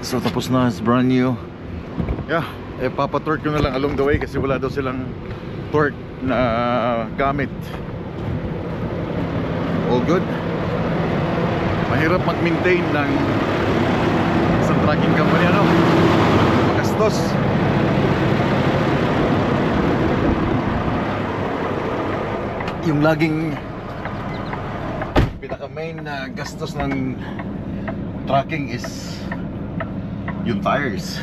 So tapos na, it's brand new. Yeah, papatorque ko na lang along the way kasi wala daw silang torque na gamit. All good. Mahirap mag-maintain ng isang trucking company, ano? Magastos. Yung laging pinaka main na gastos ng trucking is yung tires.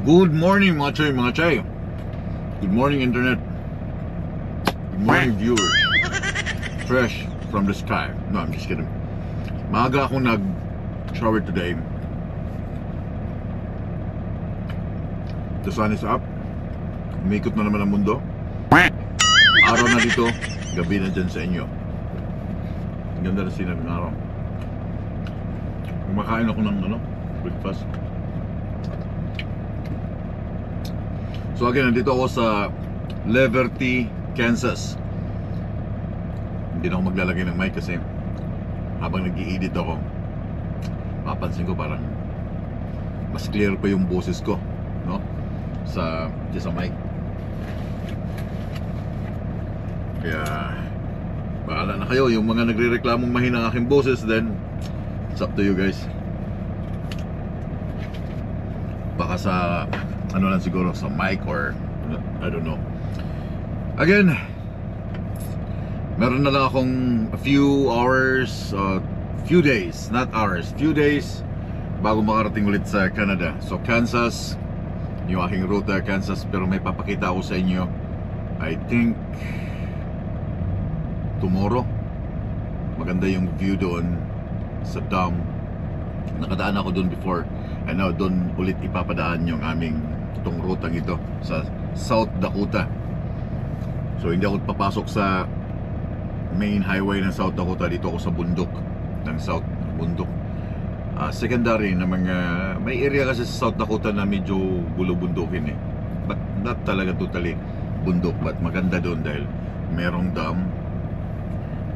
Good morning mga chay. Good morning internet. Good morning viewers. Fresh from the sky. No, I'm just kidding. Maaga akong nag-shower today. The sun is up. Umikot na naman ang mundo. Araw na dito, gabi na dyan sa inyo. Ang ganda na sinag ng araw. Kumakain ako ng breakfast. So again, nandito ako sa Liberty, Kansas. Hindi na ako maglalagay ng mic kasi habang nag-i-edit ako, mapansin ko parang mas clear pa yung boses ko, no? Sa mic. Kaya bahala na kayo. Yung mga nagre-reklamong mahina ang aking boses, then it's up to you guys. Baka sa ano lang siguro, sa mic or I don't know. Again, meron na lang akong a few hours, few days, not hours, few days bago makarating ulit sa Canada. So Kansas, yung aking ruta Kansas, pero may papakita ako sa inyo I think tomorrow. Maganda yung view doon sa dam. Nakadaan ako doon before, and now doon ulit ipapadaan yung aming itong rutang ito sa South Dakota. So hindi ako papasok sa main highway ng South Dakota. Dito ako sa bundok ng South Bundok. Secondary na mga, may area kasi sa South Dakota na medyo bulubundukin eh, but not talaga totally bundok, but maganda doon dahil merong dam.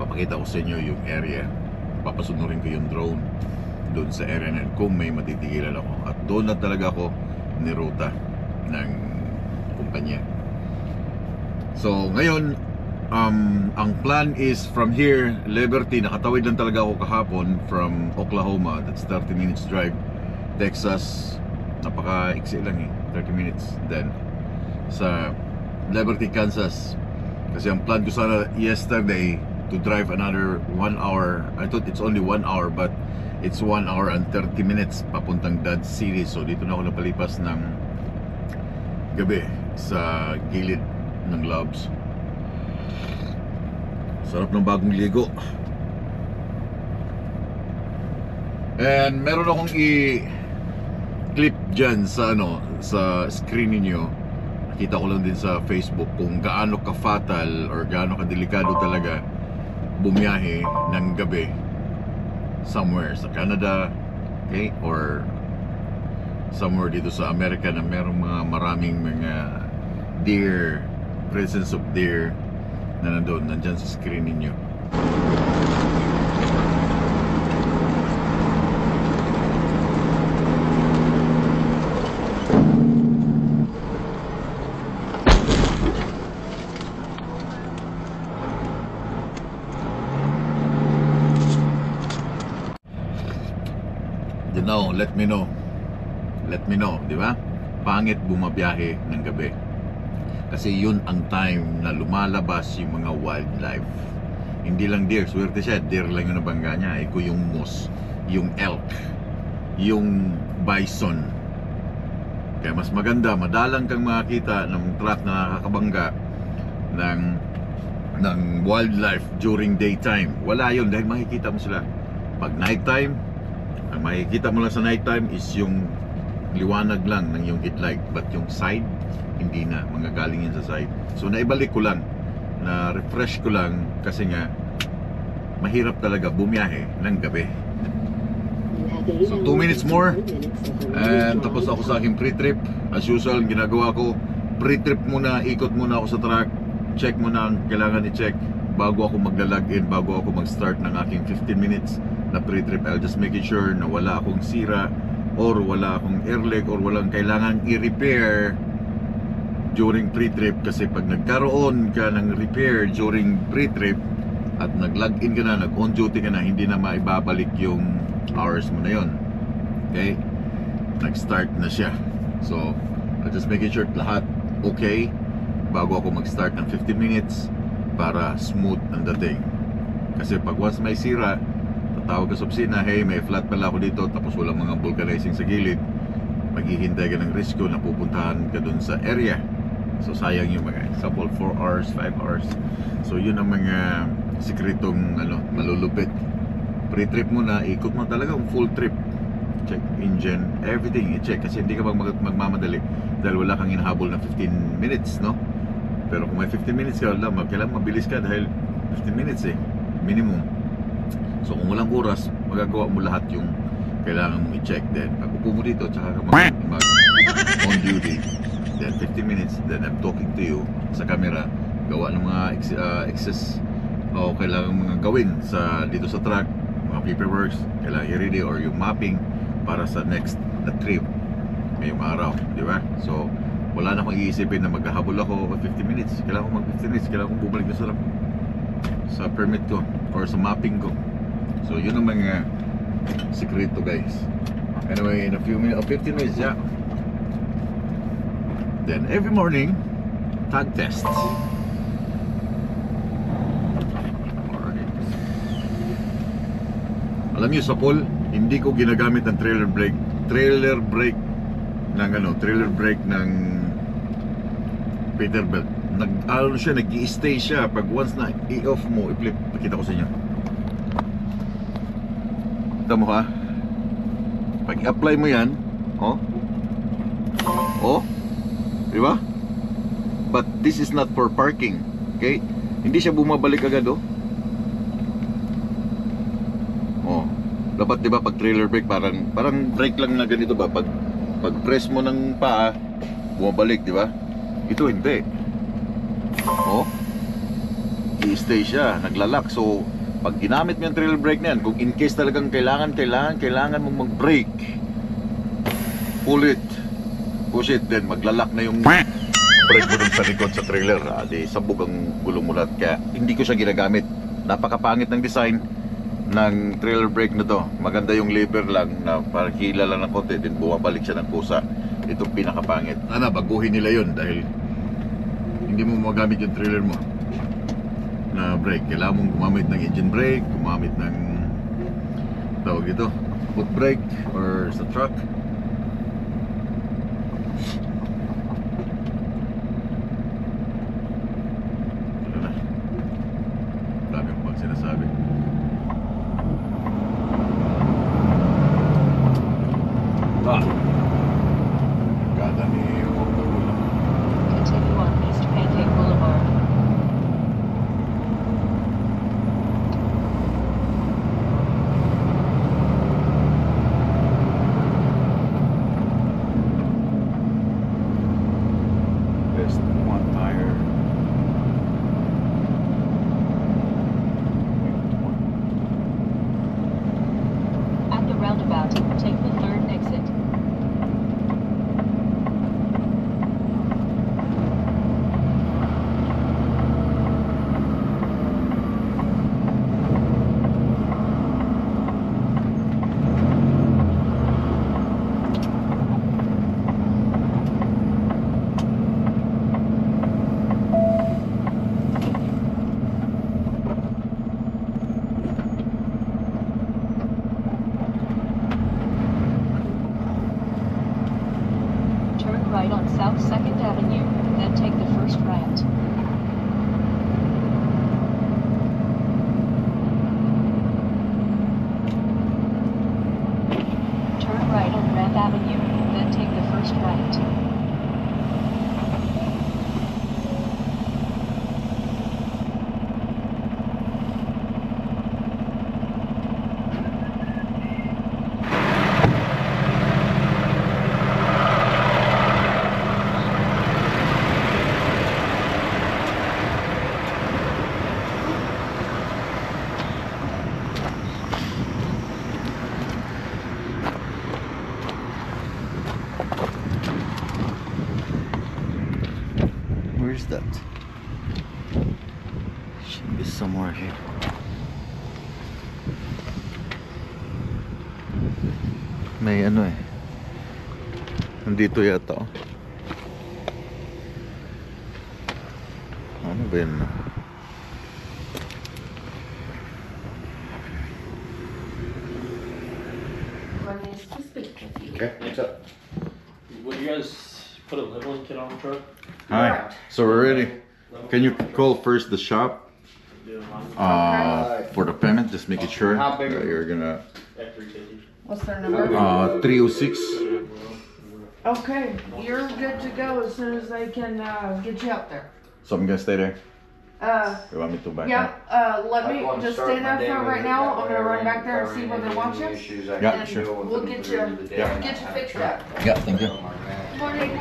Papakita ko sa inyo yung area. Papasunurin ko yung drone doon sa area na kung may matitigilan ako, at doon na talaga ako niruta ng kumpanya. So ngayon, ang plan is from here, Liberty, nakatawid lang talaga ako kahapon from Oklahoma, that's 30 minutes drive. Texas, napaka-iksi lang eh, 30 minutes. Then sa Liberty, Kansas, kasi ang plan ko sana yesterday to drive another 1 hour. I thought it's only 1 hour, but it's 1 hour and 30 minutes papuntang Dodge City. So dito na ako napalipas ng gabi sa gilid ng Loves. Sarap ng bagong ligo. And meron akong i-clip dyan sa sa screen ninyo. Nakita ko lang din sa Facebook kung gaano ka-fatal or gaano ka-delikado talaga bumiyahe ng gabi somewhere sa Canada, okay, or somewhere dito sa Amerika na merong maraming mga deer, presence of deer na nandyan sa screen ninyo. You know, let me know, di ba? Pangit bumabiyahe ng gabi. Kasi yun ang time na lumalabas yung mga wildlife. Hindi lang deer, swerte siya, deer lang yung nabangga niya. Eko yung moose, yung elk, yung bison. Kaya mas maganda, madalang kang makakita ng truck na nakakabangga ng wildlife during daytime. Wala yun dahil makikita mo sila. Pag nighttime, ang makikita mo lang sa nighttime is yung liwanag lang ng yung headlight, but yung side hindi na, manggagaling yan sa side. So naibalik ko lang, na refresh ko lang kasi nga mahirap talaga bumiyahe ng gabi. So 2 minutes more and tapos ako sa aking pre-trip. As usual, ginagawa ko pre-trip muna, ikot muna ako sa truck, check muna ang kailangan i-check bago ako magla-log in, bago ako mag-start ng aking 15 minutes na pre-trip. I'll just make sure na wala akong sira or wala akong airleg or walang kailangan i-repair during pre-trip. Kasi pag nagkaroon ka ng repair during pre-trip at nag-log-in ka na, nag-on duty ka na, hindi na maibabalik yung hours mo na yon. Okay? Nag-start na siya. So, I'll just make sure lahat okay bago ako mag-start ng 15 minutes para smooth ang dating. Kasi pag once may sira, tatawag ka sa opisina, hey, may flat pala ako dito, tapos walang mga vulcanizing sa gilid, maghihintay ka ng risko na pupuntahan ka dun sa area. So sayang yung mga example 4 hours, 5 hours. So yun ang mga sikretong malulupit. Pre-trip muna, ikot mo talaga ang full trip. Check engine, everything i-check kasi hindi ka magmamadali dahil wala kang hinahabol na 15 minutes, no? Pero kung may 15 minutes ka, kailangan mabilis ka dahil 15 minutes minimum. So kung walang oras, magagawa mo lahat yung kailangan mong i-check. Then pag upo mo dito, tsaka ka mag on duty, then 15 minutes, then I'm talking to you sa camera, gawa ng mga excess o kailangan mga gawin dito sa truck, mga paperworks, kailangan i-ready or yung mapping para sa next na trip ngayong araw, di ba? So wala na akong iisipin na maghahabol ako 15 minutes, kailangan ko mag 15 minutes, kailangan kong bumalik na sa permit ko or sa mapping ko. So yun ang mga sikreto, guys. Anyway, in a few minutes, 15 minutes, yeah. Then every morning, tag test. Alright. Alam niyo sa pool, hindi ko ginagamit ng trailer brake ng Peterbilt. Nag-i-stay siya pag once na i-off mo, i-flip. Pakita ko sa inyo. Kita mo ha? Pag i-apply mo yan, di ba? But this is not for parking. Okay? Hindi siya bumabalik agad, dapat, di ba, pag trailer brake parang brake lang na ganito ba? Pag press mo ng paa, bumabalik, di ba? Ito hindi. I-stay siya, naglalak. So, pag ginamit mo yung trailer brake na yan, kung in case talagang kailangan mong mag-brake, push it, then maglalak na yung brake mo dun sa likod sa trailer. Di sabog ang gulong mo lahat. Kaya hindi ko siya ginagamit. Napakapangit ng design ng trailer brake na to. Maganda yung lever lang na parang hila lang ng konti, then bumabalik siya ng kusa. Itong pinakapangit. Baguhin nila yon dahil hindi mo magamit yung trailer mo na brake. Kailangan mong gumamit ng engine brake, gumamit ng tawag ito, foot brake or sa truck. Dami ko pang sinasabi. Ganda ni Continue on East Pancake Boulevard. Best one tire. At the roundabout, take the third exit. South 2nd Avenue, then take the first right. Turn right on Grand Avenue, then take the first right. Where's that? Should be somewhere here. May ano eh. Nandito yata oh. Ano ba yun? Nice to speak with you. Okay, what's up? Would you guys put a leveling kit on the truck? Hi. So we're ready. Can you call first the shop Do it online. for the payment? Just making sure How big that are you're gonna At 350. What's their number? 306. Okay, you're good to go as soon as they can get you up there. So I'm gonna stay there. Uh, You want me to back yeah, up? let me I'd want to just start stay my there day for with right it now. that I'm way, gonna run and back there and if see I where run they into want any you. issues, I Yeah, can sure. deal with We'll them get through you- the day Yeah. and get not you have fixed to up. Yeah, thank you. Oh my man. Morning.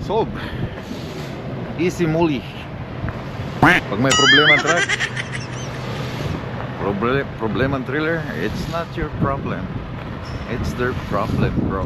Solve. Easy muli. Pag may problema ang truck, problema ang trailer, it's not your problem. It's their problem, bro.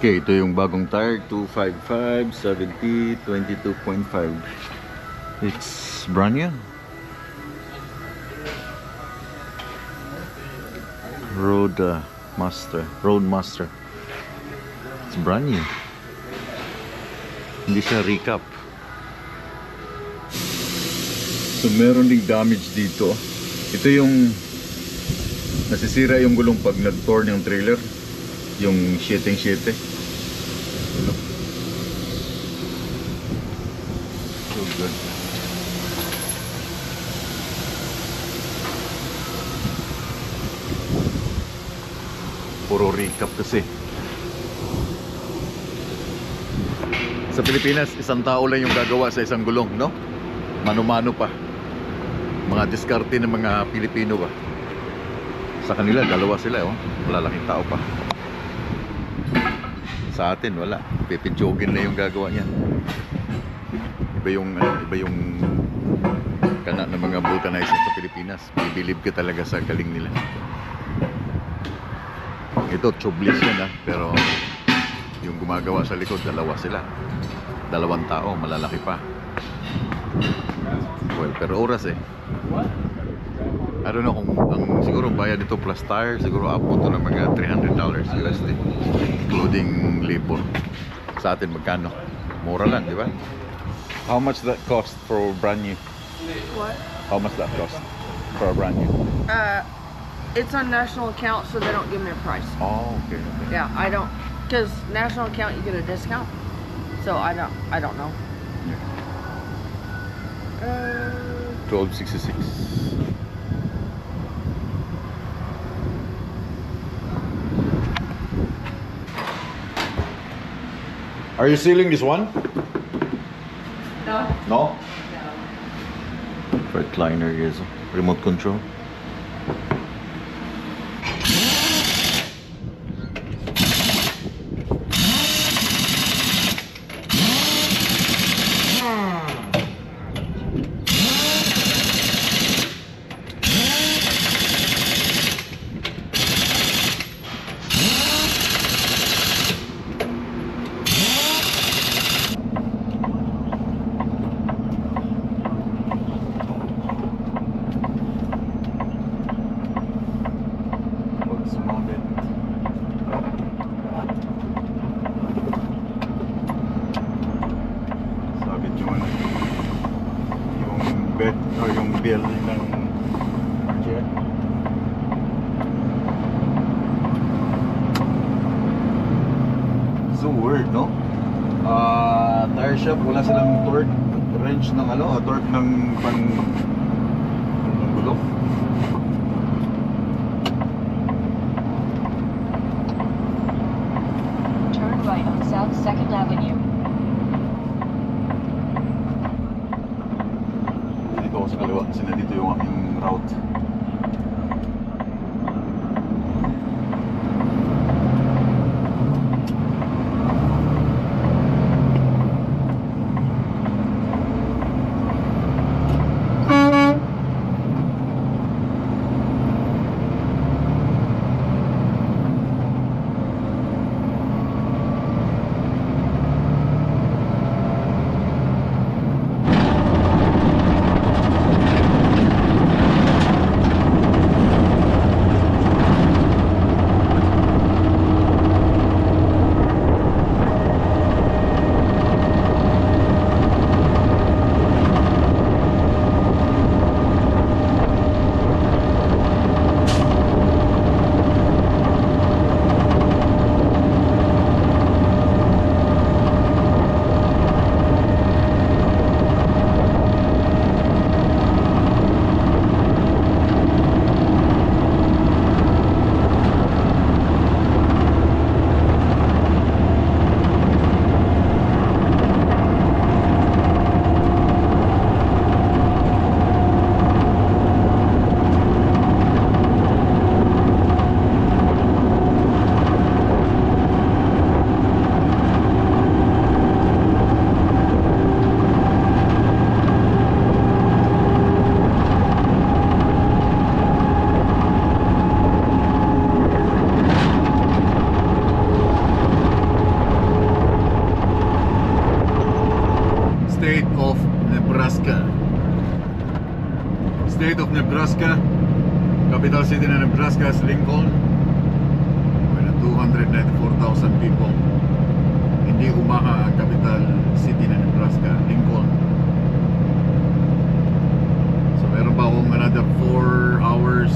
Okay, ito yung bagong tire, 255, 70, 22.5. It's brand new. Roadmaster. It's brand new. Hindi siya recap. So meron ding damage dito. Ito yung nasisira yung gulong pag nag-torn yung trailer. Yung 7-7. So good. Puro recap kasi. Sa Pilipinas, isang tao lang yung gagawa sa isang gulong, no? Mano-mano pa. Mga diskarte ng mga Pilipino ba? Sa kanila, dalawa sila, oh. Malalaking tao pa. Sa atin, wala. Pipinchogin na yung gagawa niya. Iba yung kana ng mga vulcanizer sa Pilipinas. Bibilib ka talaga sa galing nila. Ito, tubeless yan, pero yung gumagawa sa likod, dalawa sila. Dalawang tao, malalaki pa. Well, pero oras eh. I don't know kung siguro bayad nito plus tire, siguro abot to ng mga $300 USD, including labor. Sa atin magkano? Mura lang, di ba? How much that cost for brand new? What? How much that cost for a brand new? It's on national account, so they don't give me a price. Oh, okay. Yeah, I don't, because national account you get a discount. So I don't know. 1266. Are you sealing this one? No. No? Recliner is remote control. Sabit yung bed o yung bell ng chair. So weird, no? Tire shop, wala silang torque wrench ng torque ng gulong. Turn right on South 2nd Avenue. Dito ako sa kaliwa kasi nandito yung aking route. state of Nebraska. Capital city ng Nebraska is Lincoln. With 294,000 people. Hindi Omaha ang capital city ng Nebraska, Lincoln. So meron pa akong another 4 hours.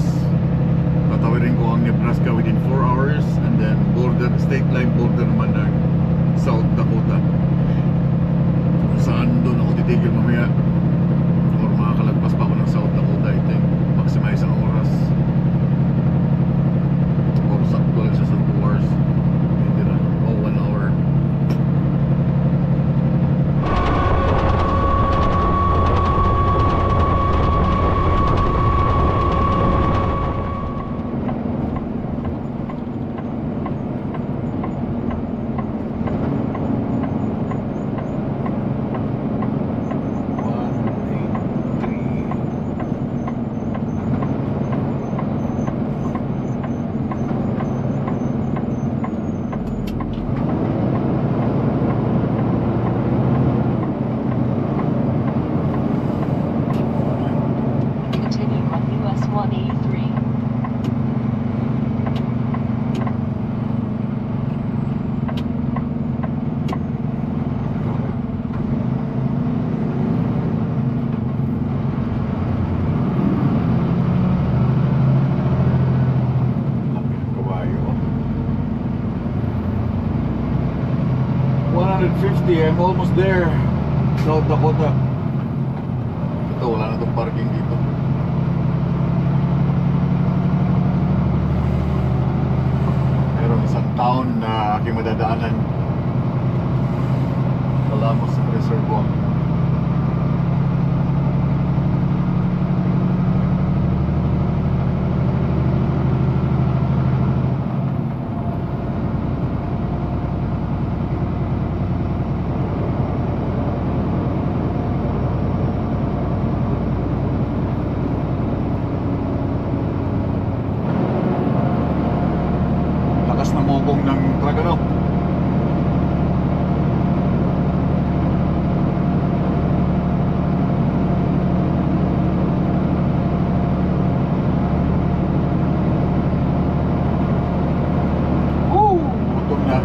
Tatawirin ko ang Nebraska within 4 hours. And then border, state line border naman ng South Dakota. Kung saan doon ako titigil mamaya. Or makakalagpas pa ako ng South Dakota, I think. Maximize ang oras. Or sakto lang siya sa 2 hours. Hindi na. O 1 hour. Continue on US 183. Kabayo. 150, I'm almost there. South Dakota. Ito, wala na itong parking dito. Merong isang town na aking madadaanan. Kalamos Reservoir. Lakas ng mobong ng truck, ano? Woo! Gutom na.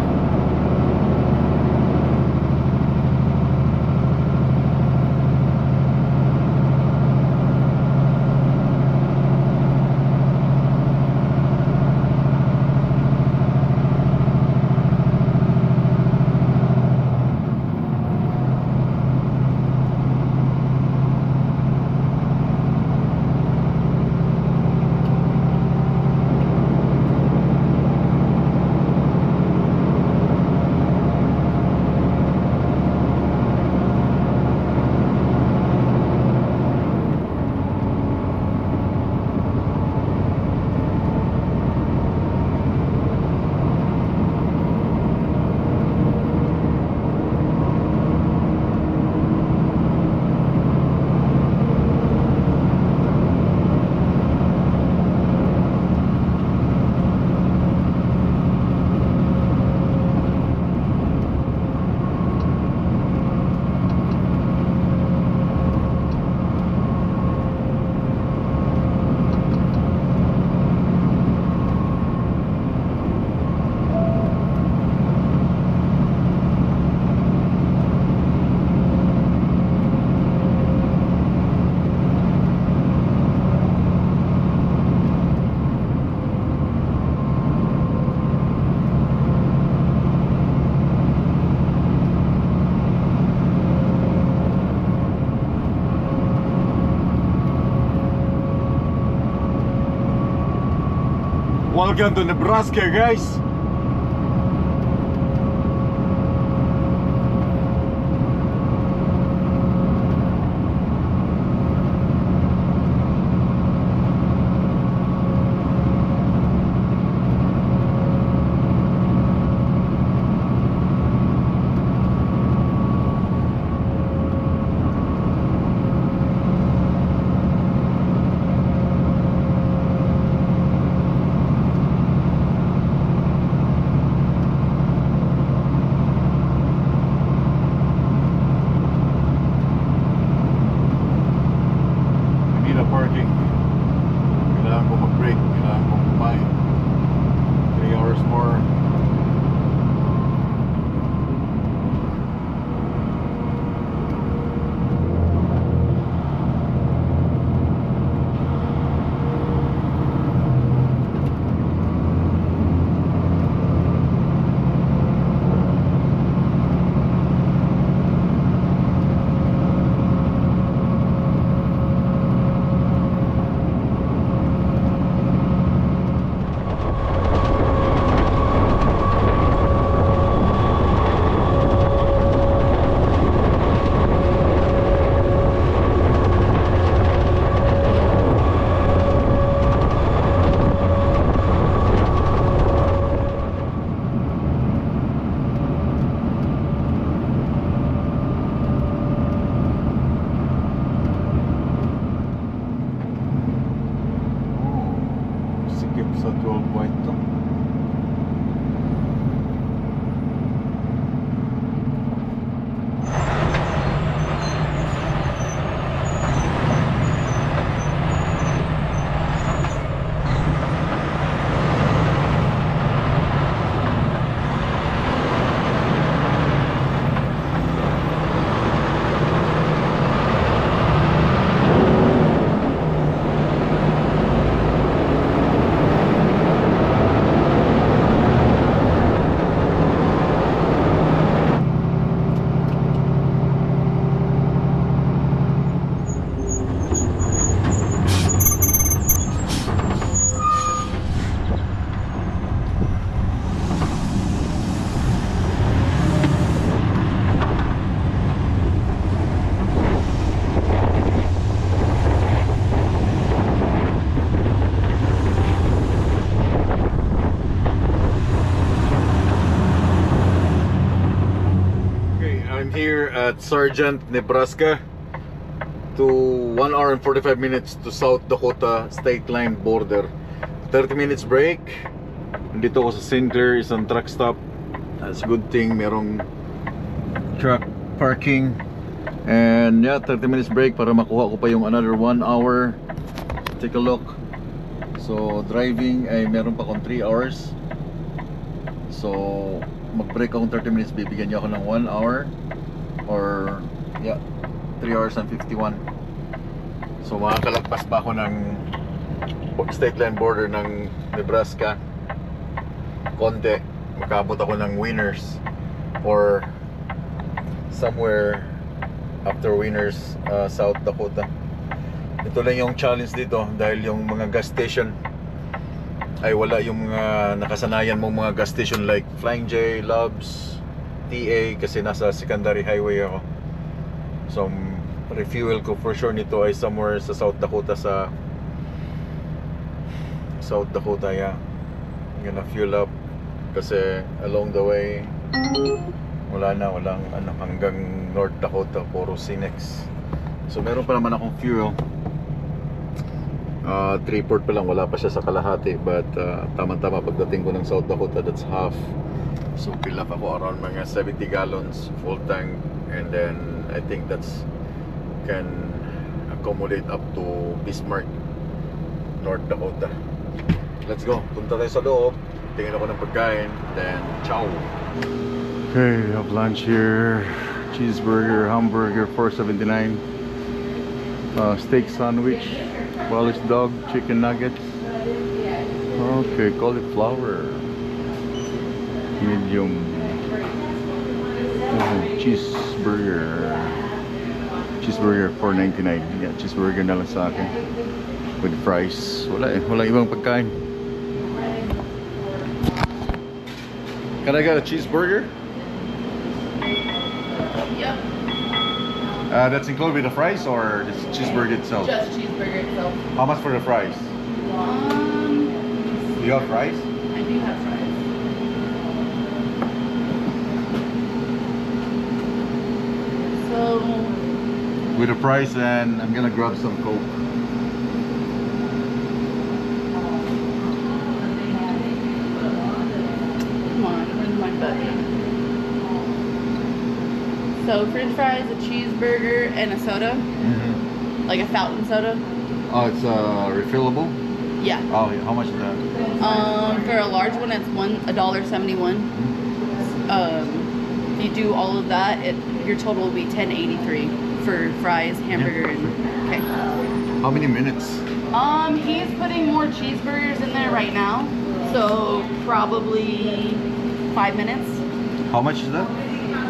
Welcome to Nebraska, guys. Parking. Sargent, Nebraska to 1 hour and 45 minutes to South Dakota state line border. 30 minutes break. Nandito ako sa Sinclair, isang truck stop. That's a good thing, merong truck parking. And yeah, 30 minutes break para makuha ko pa yung another 1 hour. Take a look. So driving ay meron pa akong 3 hours. So mag-break akong 30 minutes, bibigyan niya ako ng 1 hour or yeah, 3 hours and 51. So makakalagpas pa ako ng state line border ng Nebraska konti, makaabot ako ng Winners or somewhere after Winners, South Dakota. Ito lang yung challenge dito dahil yung mga gas station ay wala yung mga nakasanayan mong mga gas station like Flying J, Loves, TA, kasi nasa secondary highway ako. So refuel ko for sure nito ay somewhere sa South Dakota, yeah. I'm gonna fuel up kasi along the way walang hanggang North Dakota, puro Cinex. So meron pa naman akong fuel. 3-port pa lang, wala pa siya sa kalahati, but tama-tama pagdating ko ng South Dakota, that's half. So fill up ako around mga 70 gallons full tank, and then I think that's can accommodate up to Bismarck, North Dakota. Let's go, punta tayo sa loob, tingin ako ng pagkain, then ciao. Okay, we have lunch here. Cheeseburger, hamburger, $4.79. Steak sandwich, Polish dog, chicken nuggets. Okay, cauliflower. Medium. Cheeseburger. Cheeseburger, $4.99. Yeah, cheeseburger na lang sa akin. With fries. Wala ibang pagkain. Can I get a cheeseburger? Yep. That's included with the fries or just cheeseburger itself? Just cheeseburger itself. How much for the fries? Do you have fries? I do have fries. So With the fries, and I'm gonna grab some Coke. come on, where's my button? So French fries, a cheeseburger, and a soda, like a fountain soda. Oh, it's refillable? Yeah. Oh, yeah. How much is that? For a large one, it's $1.71. If you do all of that, your total will be $10.83 for fries, hamburger, and okay. How many minutes? He's putting more cheeseburgers in there right now, so probably 5 minutes. How much is that?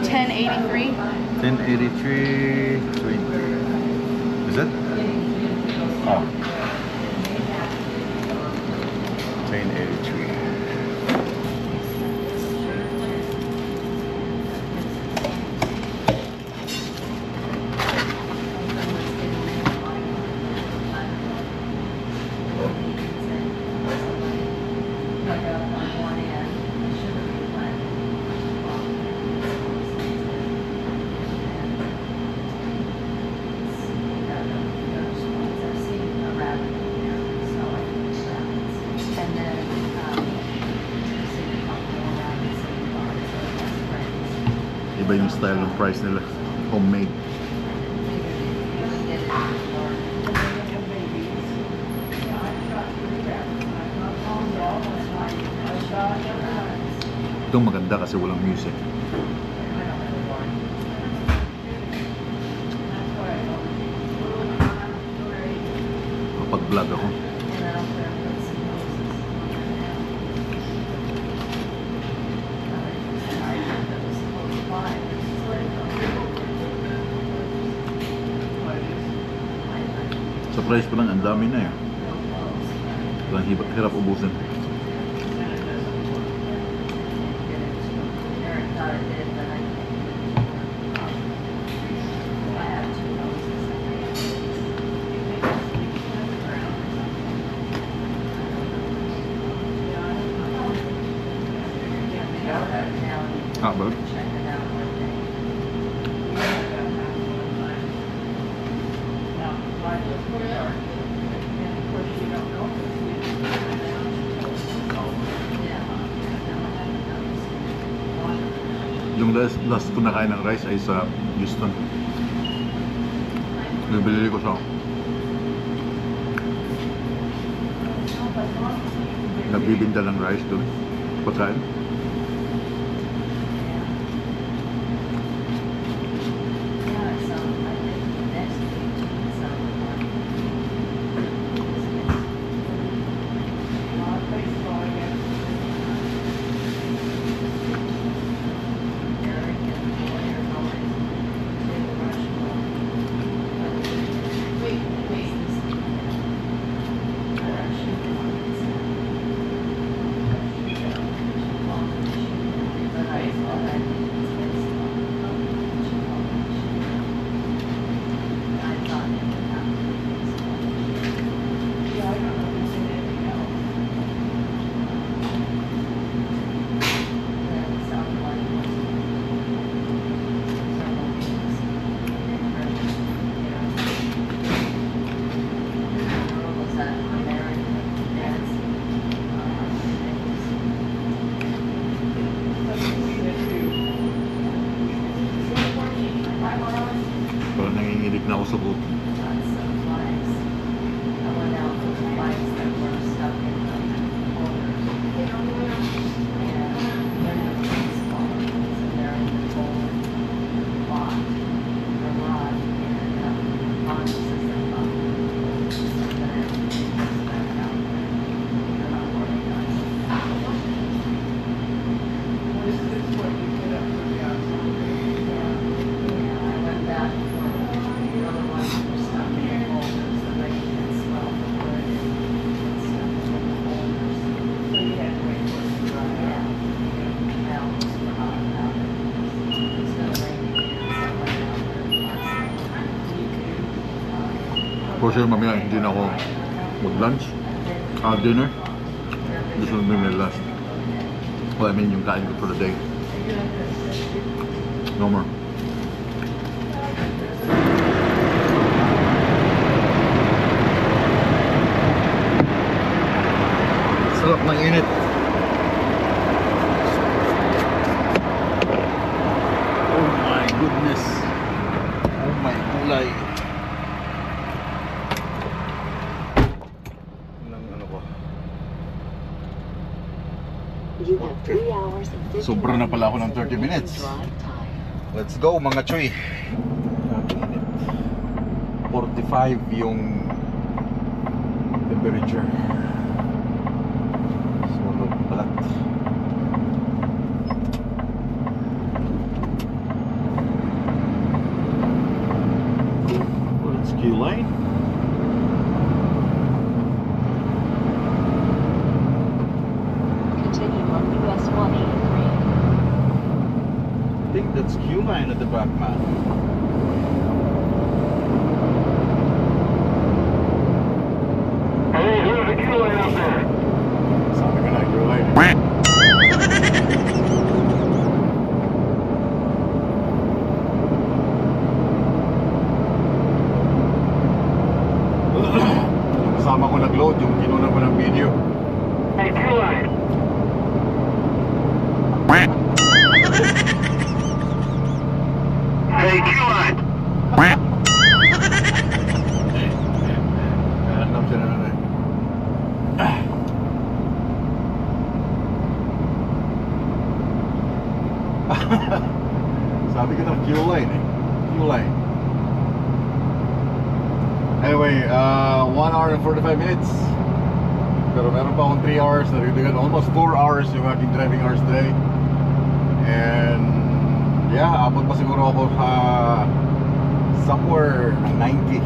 $10.83. 1083. Is it? Oh. 1083. Iba yung style ng price nila. Homemade. Itong maganda kasi walang music. Kapag vlog ako. Sa price pa lang, ang dami na eh. Walang hirap ubusin. Hot bud. Yung last ko nakain ng rice ay sa Houston. Nabili ko siya. Nagbibinda ng rice doon. Pagkain. Parang nanginginig na ako sa buhok. For sure, mamaya hindi na ako mag-lunch, dinner. Gusto nyo may last. Well, I mean, yung kain ko for the day. No more. Sarap ng init. Oh my goodness. Oh my gulay. You have 3 hours and 50 Sobra na pala ako ng 30 minutes. Let's go mga choy. 45 yung temperature. Solog balat. Well, it's Q-line. Continue on US 183. I think that's Q-line at the back, man. Hey, who's the Q-line up there? Sabi ko na, Q-line. Yung kasama ko nag-load, yung kinuna ko ng video. Hey, Q-line. Hey, Q-line. Hanap siya na rin. Sabi ko na Q-line eh. Q-line. Anyway, 1 hour and 45 minutes. Pero meron pa akong 3 hours na rin. Almost 4 hours yung aking driving hours today. And yeah, abot pa siguro ako somewhere 90.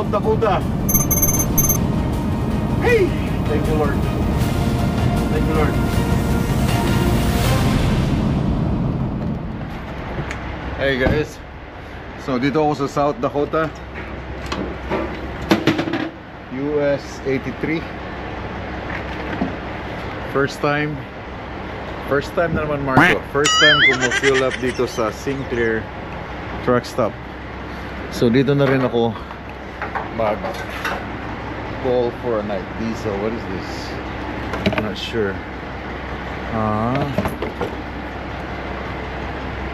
South Dakota. Hey! Thank you, Lord. Thank you, Lord. Hey guys. So dito ako sa South Dakota. US 83. First time na naman, Marco. First time ko mo-fill up dito sa Sinclair truck stop. So dito na rin ako mag call for a night diesel. What is this? I'm not sure.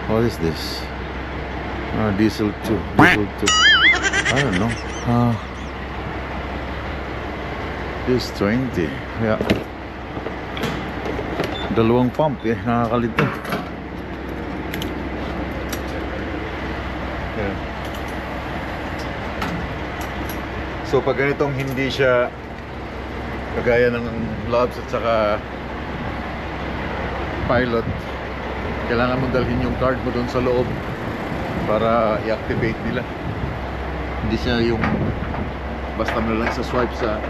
What is this? Diesel 2. Diesel 2. I don't know. This 20. Yeah. Dalawang pump eh. Nakakalito. Yeah. So pag ganitong hindi siya kagaya ng Loves at saka Pilot, kailangan mong dalhin yung card mo doon sa loob para i-activate nila. Hindi siya yung basta mo lang sa swipe sa.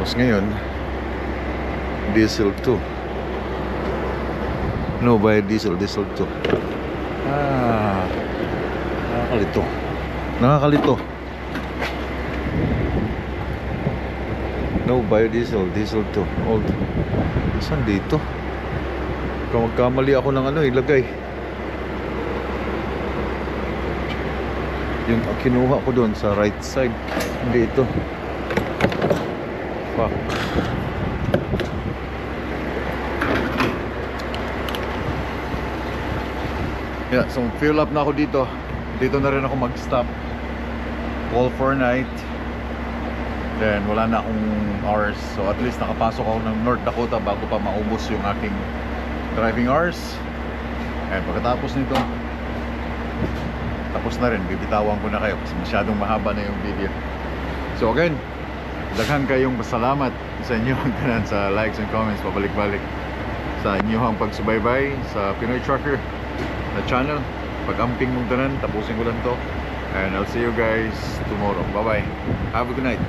Tapos ngayon diesel 2. No, buy diesel 2. Nakakalito. No, biodiesel, diesel 2. Old. Saan dito? Kung magkamali ako ng ano, ilagay. Yung kinuha ko doon sa right side. Hindi ito. Fuck. Yeah, so fill up na ako dito. Dito na rin ako mag-stop. Call for night. Then wala na akong hours. So at least nakapasok ako ng North Dakota bago pa maubos yung aking driving hours. And pagkatapos nito, tapos na rin. Bibitawan ko na kayo kasi masyadong mahaba na yung video. So again, daghan kayong salamat sa inyong tanan sa likes and comments pabalik-balik, sa inyong pagsubaybay sa Pinoy Trucker na channel. Pag-amping mong tanan, tapusin ko lang to. And I'll see you guys tomorrow. Bye bye. Have a good night.